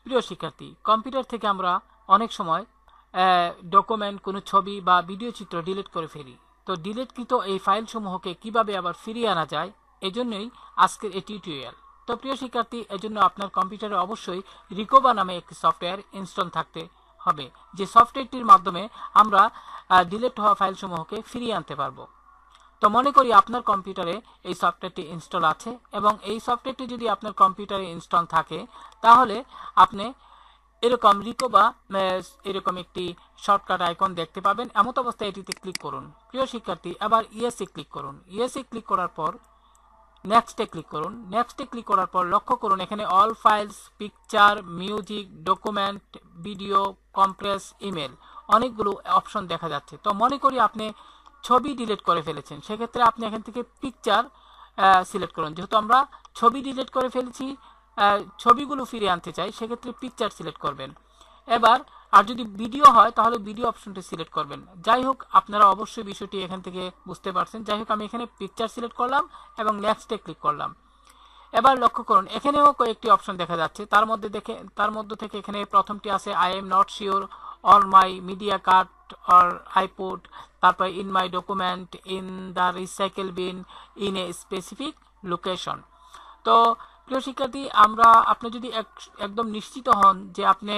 প্রিয় শিক্ষার্থী, কম্পিউটার থেকে আমরা অনেক সময় ডকুমেন্ট, কোনো ছবি বা ভিডিও চিত্র ডিলিট করে ফেলি। তো ডিলিটকৃত এই ফাইলসমূহকে কিভাবে আবার ফিরিয়ে আনা যায়, এজন্যই আজকের এই টিউটোরিয়াল। তো প্রিয় শিক্ষার্থী, এজন্য আপনার কম্পিউটারে অবশ্যই রিকোভা নামে একটি সফটওয়্যার ইনস্টল থাকতে হবে, যে সফটওয়্যারটির মাধ্যমে আমরা ডিলিট হওয়া ফাইলসমূহকে ফিরিয়ে আনতে পারবো। তো মনে করি আপনার কম্পিউটারে এই সফটওয়্যারটি ইনস্টল আছে, এবং এই সফটওয়্যারটি যদি আপনার কম্পিউটারে ইনস্টল থাকে তাহলে আপনি এরকম রিকোভা এরকম একটি শর্টকাট আইকন দেখতে পাবেন। এমত অবস্থায় এটিতে ক্লিক করুন। প্রিয় শিক্ষার্থী, আবার ইয়েসে ক্লিক করুন। ইয়েসে ক্লিক করার পর নেক্সটে ক্লিক করুন। নেক্সটে ক্লিক করার পর লক্ষ্য করুন এখানে all files, picture, music, document, video, compress, email অনেকগুলো অপশন দেখা যাচ্ছে। তো মনে করি আপনি ছবি ডিলিট করে ফেলেছেন, সেক্ষেত্রে আপনি এখান থেকে পিকচার সিলেক্ট করুন। যেহেতু আমরা ছবি ডিলিট করে ফেলেছি, ছবিগুলো ফিরিয়ে আনতে চাই, সেক্ষেত্রে পিকচার সিলেক্ট করবেন। এবার আর যদি ভিডিও হয় তাহলে ভিডিও অপশনটি সিলেক্ট করবেন। যাই হোক, আপনারা অবশ্যই বিষয়টি এখান থেকে বুঝতে পারছেন। যাই হোক, আমি এখানে পিকচার সিলেক্ট করলাম এবং নেক্সটে ক্লিক করলাম। এবার লক্ষ্য করুন এখানেও কয়েকটি অপশন দেখা যাচ্ছে। তার মধ্যে থেকে এখানে প্রথমটি আছে I am not sure on my media card or iPod, তারপর in my document, in the recycle bin, in a specific location. তো প্রিয় শিক্ষার্থী, আপনি যদি একদম নিশ্চিত হন যে আপনি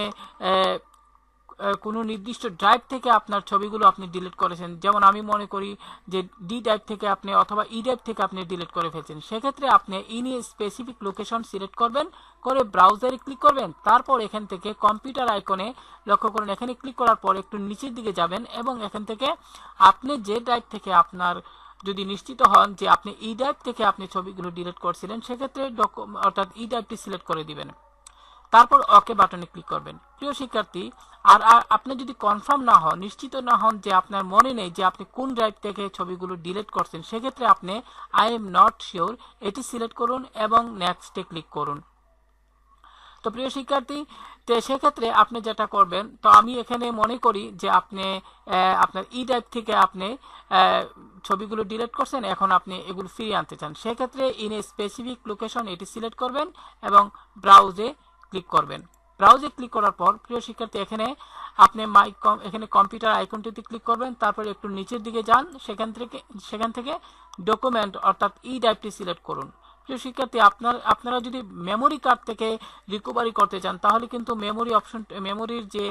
কোনো নির্দিষ্ট ড্রাইভ থেকে আপনার ছবিগুলো আপনি ডিলিট করেছেন, যেমন আমি মনে করি যে ডি ড্রাইভ থেকে আপনি অথবা ই ড্রাইভ থেকে আপনি ডিলিট করে ফেলছেন, সেক্ষেত্রে আপনি in a specific location select করবেন, করে ব্রাউজারে ক্লিক করবেন। তারপর এখান থেকে কম্পিউটার আইকনে লক্ষ্য করুন, এখানে ক্লিক করার পর একটু নিচের দিকে যাবেন এবং এখান থেকে আপনি যে ড্রাইভ থেকে আপনার যদি নিশ্চিত হন যে আপনি ই ড্রাইভ থেকে আপনি ছবিগুলো ডিলিট করছিলেন, সেক্ষেত্রে অর্থাৎ ই ড্রাইভটি সিলেক্ট করে দিবেন। তারপর ওকে বাটনে ক্লিক করবেন। প্রিয় শিক্ষার্থী, আর আপনি যদি কনফার্ম না হন, নিশ্চিত না হন যে আপনার মনে নেই যে আপনি কোন ড্রাইভ থেকে ছবিগুলো ডিলিট করছেন, সেক্ষেত্রে আপনি আই এম নট শিওর এটি সিলেক্ট করুন এবং নেক্সটে ক্লিক করুন। তো প্রিয় শিক্ষার্থী, সেক্ষেত্রে আপনি যেটা করবেন, তো আমি এখানে মনে করি যে আপনি আপনার ই ড্রাইভ থেকে আপনি ছবিগুলো ডিলিট করছেন, এখন আপনি এগুলো ফিরিয়ে আনতে চান, সেক্ষেত্রে ইন এ স্পেসিফিক লোকেশন এটি সিলেক্ট করবেন এবং ব্রাউজে ক্লিক করবেন। ব্রাউজে ক্লিক করার পর প্রিয় শিক্ষার্থী, আপনি এখানে কম্পিউটার আইকনটিতে ক্লিক করবেন, তারপর একটু নিচের দিকে যান, সেখান থেকে ডকুমেন্ট অর্থাৎ ই ড্রাইভটি সিলেক্ট করুন। প্রিয় শিক্ষার্থী, আপনারা যদি মেমোরি কার্ড থেকে রিকভারি করতে চান তাহলে কিন্তু মেমোরির যে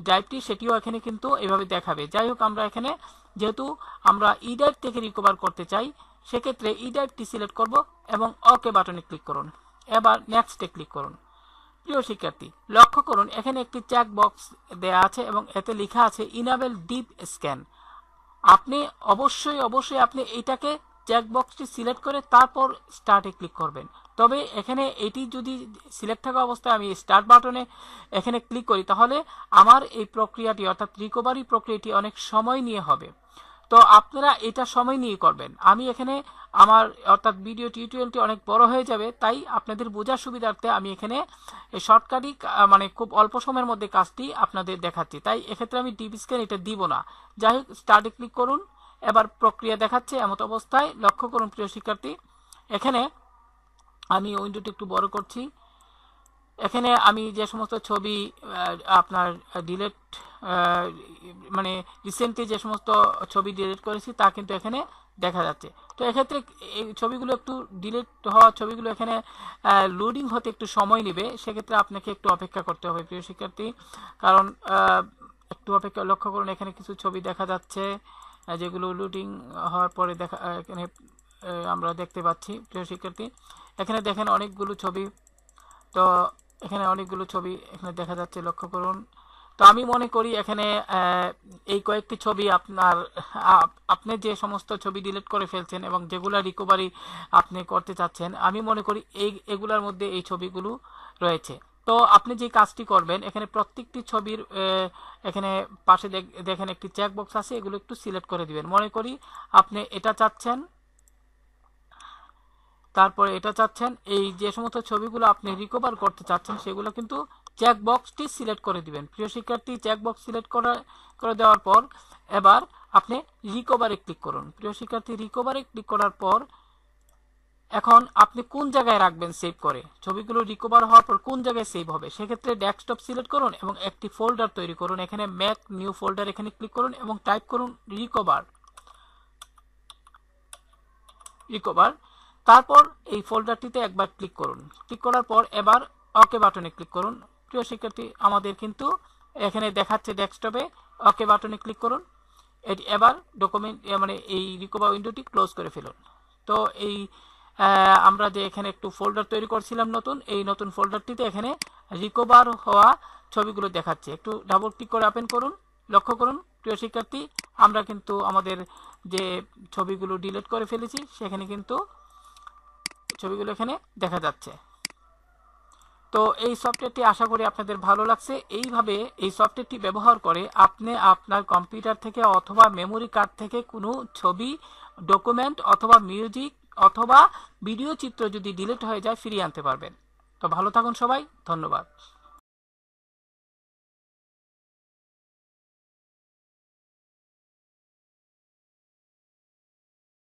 ড্রাইভটি সেটিও এখানে কিন্তু এভাবে দেখাবে। যাই হোক, আমরা এখানে যেহেতু আমরা ই ড্রাইভ থেকে রিকভার করতে চাই, সেক্ষেত্রে ই ড্রাইভটি সিলেক্ট করব এবং ওকে বাটনে ক্লিক করুন। এবার নেক্সটে ক্লিক করুন। প্রিয় শিক্ষার্থী, লক্ষ্য করুন এখানে একটি চেক বক্স দেয়া আছে এবং এতে লেখা আছে ইনেবল ডিপ স্ক্যান। আপনি অবশ্যই আপনি এটাকে চেকবক্সটি সিলেক্ট করে তারপর স্টার্টে ক্লিক করবেন। তবে এখানে এটি যদি সিলেক্ট থাকা অবস্থায় আমি স্টার্ট বাটনে এখানে ক্লিক করি, তাহলে আমার এই প্রক্রিয়াটি অর্থাৎ রিকভারি প্রক্রিয়াটি অনেক সময় নিয়ে হবে। তো আপনারা এটা সময় নিয়ে করবেন। আমি এখানে অর্থাৎ ভিডিও টিউটোরিয়ালটি অনেক বড় হয়ে যাবে, তাই আপনাদের বোঝার সুবিধার্থে আমি এখানে শর্টকাটই মানে খুব অল্প সময়ের মধ্যে কাজটি আপনাদের দেখাচ্ছি, তাই এক্ষেত্রে আমি ডিপ স্ক্যান এটা দিব না। যাই হোক, স্টার্টে ক্লিক করুন। এবার প্রক্রিয়া দেখাচ্ছে এমত অবস্থায় লক্ষ্য করুন প্রিয় শিক্ষার্থী, এখানে আমি উইন্ডোটি একটু বড় করছি। এখানে আমি যে সমস্ত ছবি আপনার ডিলিট মানে রিসেন্টলি যে সমস্ত ছবি ডিলিট করেছি তা কিন্তু এখানে দেখা যাচ্ছে। তো এক্ষেত্রে এই ছবিগুলো একটু ডিলিট হওয়া ছবিগুলো এখানে লোডিং হতে একটু সময় নেবে, সেক্ষেত্রে আপনাকে একটু অপেক্ষা করতে হবে প্রিয় শিক্ষার্থী, কারণ একটু অপেক্ষা। লক্ষ্য করুন এখানে কিছু ছবি দেখা যাচ্ছে যেগুলো লোডিং হওয়ার পরে এখানে আমরা দেখতে পাচ্ছি। প্রিয় শিক্ষার্থী, এখানে দেখেন অনেকগুলো ছবি, তো এখানে অনেকগুলো ছবি এখানে দেখা যাচ্ছে, লক্ষ্য করুন। তো আমি মনে করি এখানে এই কয়েকটি ছবি আপনি যে সমস্ত ছবি ডিলিট করে ফেলছেন এবং যেগুলো রিকভারি আপনি করতে চাচ্ছেন, আমি মনে করি এগুলোর মধ্যে এই ছবিগুলো রয়েছে। তো আপনি যে কাজটি করবেন, এখানে প্রত্যেকটি ছবির এখানে পাশে দেখেন একটি চেক বক্স আছে, এগুলো একটু সিলেক্ট করে দিবেন। মনে করি আপনি এটা চাচ্ছেন, তারপরে এটা চাচ্ছেন, এই যে সমস্ত ছবিগুলো আপনি রিকভার করতে চাচ্ছেন সেগুলো কিন্তু চেক বক্সটি সিলেক্ট করে দিবেন। প্রিয় শিক্ষার্থী, চেক বক্স সিলেক্ট করে দেওয়ার পর এবার আপনি রিকভারে ক্লিক করুন। প্রিয় শিক্ষার্থী, রিকভারে ক্লিক করার পর এখন আপনি কোন জায়গায় রাখবেন সেভ করে, ছবিগুলো রিকভার হওয়ার পর কোন জায়গায় সেভ হবে, সেক্ষেত্রে ডেস্কটপ সিলেক্ট করুন এবং একটি ফোল্ডার তৈরি করুন। এখানে মেক নিউ ফোল্ডার এখানে ক্লিক করুন এবং টাইপ করুন রিকভার। তারপর এই ফোল্ডারটিতে একবার ক্লিক করুন। ক্লিক করার পর এবার ওকে বাটনে ক্লিক করুন। প্রিয় শিক্ষার্থী, আমাদের কিন্তু এখানে দেখাচ্ছে ডেস্কটপে, ওকে বাটনে ক্লিক করুন। এবার ডকুমেন্ট মানে এই রিকভার উইন্ডোটি ক্লোজ করে ফেলুন। তো এই আমরা যে এখানে একটু ফোল্ডার তৈরি করছিলাম নতুন, এই নতুন ফোল্ডারটিতে এখানে রিকভার হওয়া ছবিগুলো দেখাচ্ছে। একটু ডাবল ক্লিক করে ওপেন করুন। লক্ষ্য করুন প্রিয় শিক্ষার্থী, আমরা কিন্তু আমাদের যে ছবিগুলো ডিলিট করে ফেলেছি সেখানে কিন্তু ছবিগুলো এখানে দেখা যাচ্ছে। তো এই সফটওয়্যারটি আশা করি আপনাদের ভালো লাগছে। এইভাবে এই সফটওয়্যারটি ব্যবহার করে আপনি আপনার কম্পিউটার থেকে অথবা মেমোরি কার্ড থেকে কোনো ছবি, ডকুমেন্ট অথবা মিউজিক অথবা ভিডিও চিত্র যদি ডিলিট হয়ে যায় ফিরিয়ে আনতে পারবেন। তো ভালো থাকুন সবাই, ধন্যবাদ।